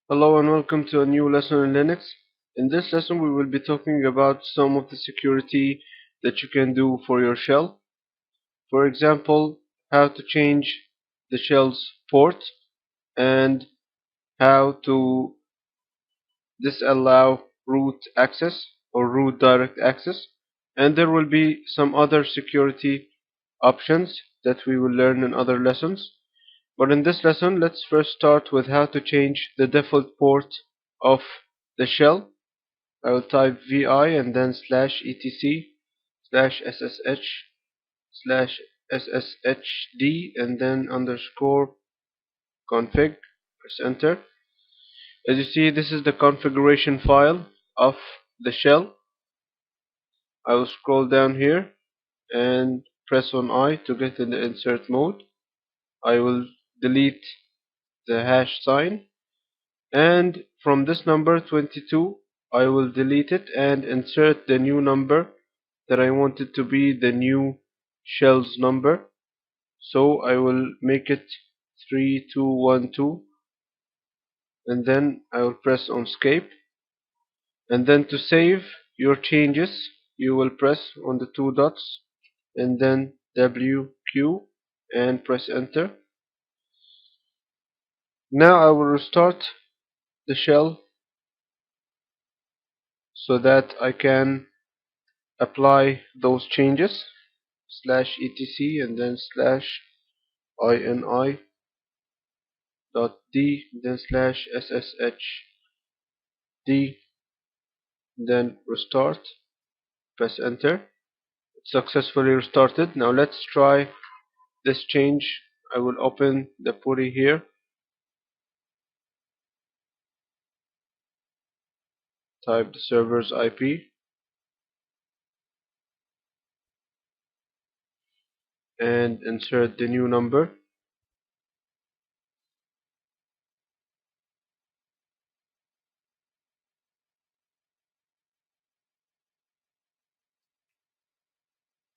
Hello and welcome to a new lesson in Linux. In this lesson we will be talking about some of the security that you can do for your shell. For example, how to change the shell's port and how to disallow root access or root direct access. And there will be some other security options that we will learn in other lessons. But in this lesson, let's first start with how to change the default port of the shell. I will type vi and then /etc /ssh /sshd and then underscore config. Press enter. As you see, this is the configuration file of the shell. I will scroll down here and press on I to get in the insert mode. I will delete the hash sign, and from this number 22 I will delete it and insert the new number that I want it to be the new shell's number. So I will make it 3212 and then I will press on escape, and then to save your changes you will press on the two dots and then WQ and press enter. Now I will restart the shell so that I can apply those changes. /etc and then /ini dot d then /sshd, then restart. Press enter. It's successfully restarted. Now let's try this change. I will open the PuTTY here, type the server's IP and insert the new number.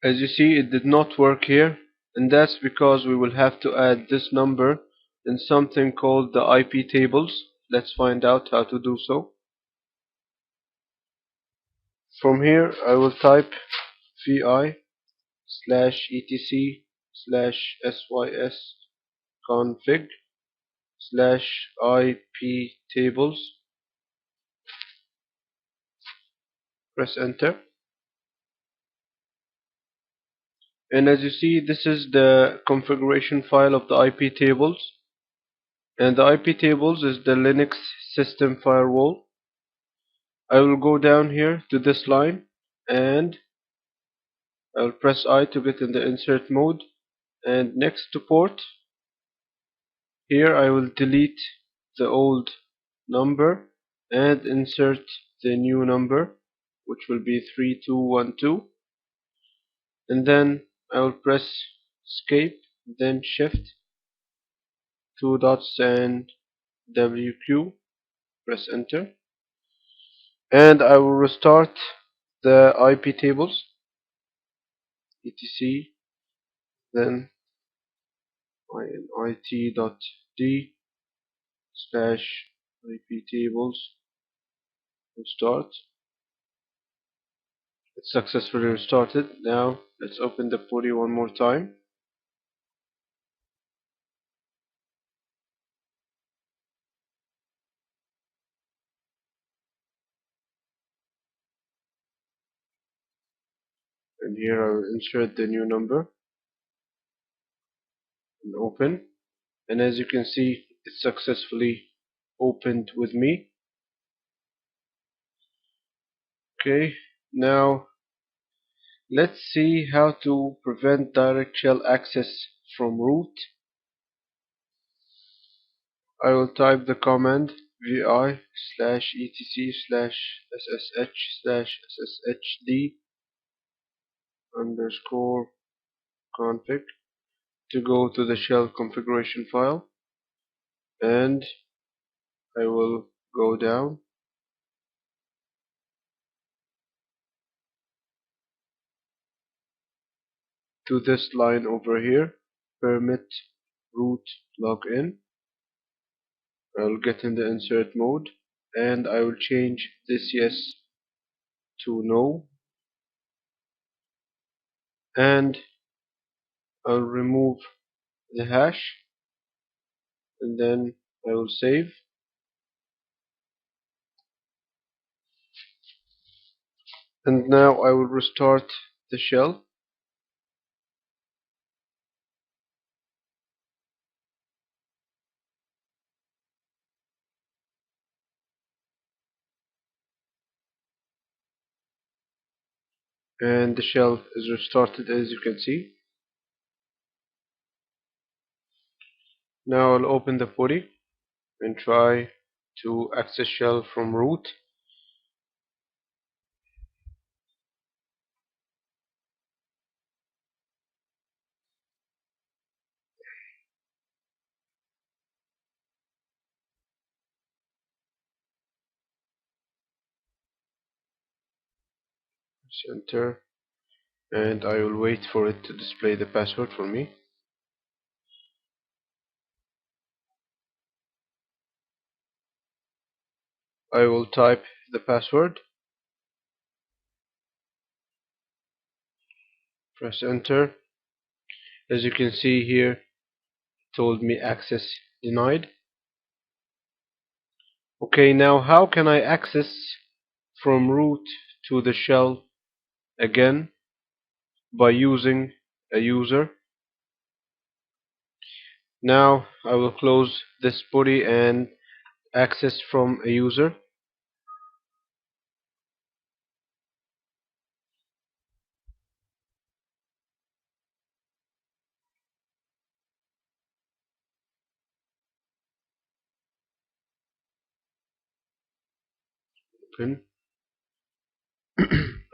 As you see, it did not work here, and that's because we will have to add this number in something called the IP tables. Let's find out how to do so. From here I will type vi /etc/sys config /IP tables. Press enter. And as you see, this is the configuration file of the IP tables, and the IP tables is the Linux system firewall. I will go down here to this line and I will press I to get in the insert mode, and next to port here I will delete the old number and insert the new number, which will be 3212, and then I will press escape, then shift, two dots and WQ, press enter, and I will restart the IP tables, etc, then init.d /IP tables, restart. It's successfully restarted. Now let's open the PuTTY one more time. And here I will insert the new number and open. And as you can see, it's successfully opened with me. Okay, now let's see how to prevent direct shell access from root. I will type the command vi /etc/ssh/sshd underscore config to go to the shell configuration file, and I will go down to this line over here, permit root login. I'll get in the insert mode and I will change this yes to no, and I'll remove the hash, and then I will save. And now I will restart the shell. And the shell is restarted, as you can see. Now I'll open the PuTTY and try to access shell from root. Press enter, and I will wait for it to display the password for me. I will type the password, press enter. As you can see here, it told me access denied. Okay, now how can I access from root to the shell again? By using a user. Now I will close this PuTTY and access from a user. Open.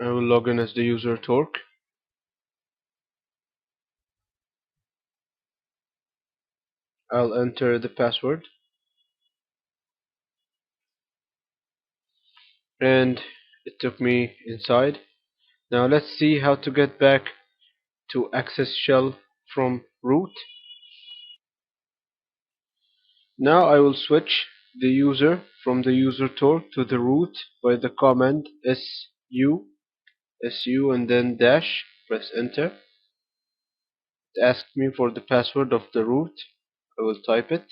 I will log in as the user Torque. I'll enter the password, and it took me inside. Now let's see how to get back to access shell from root. Now I will switch the user from the user Torque to the root by the command su and then dash. Press enter. It asked me for the password of the root. I will type it,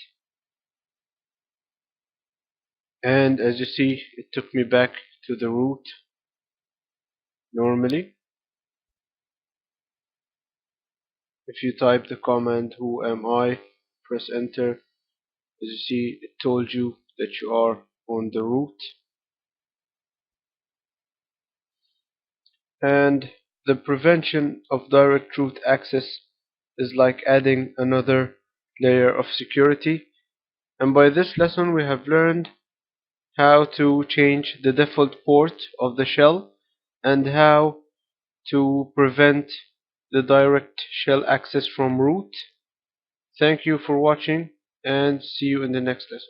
and as you see, it took me back to the root normally. If you type the command who am I, press enter, as you see, it told you that you are on the root. And the prevention of direct root access is like adding another layer of security. And by this lesson we have learned how to change the default port of the shell and how to prevent the direct shell access from root. Thank you for watching, and see you in the next lesson.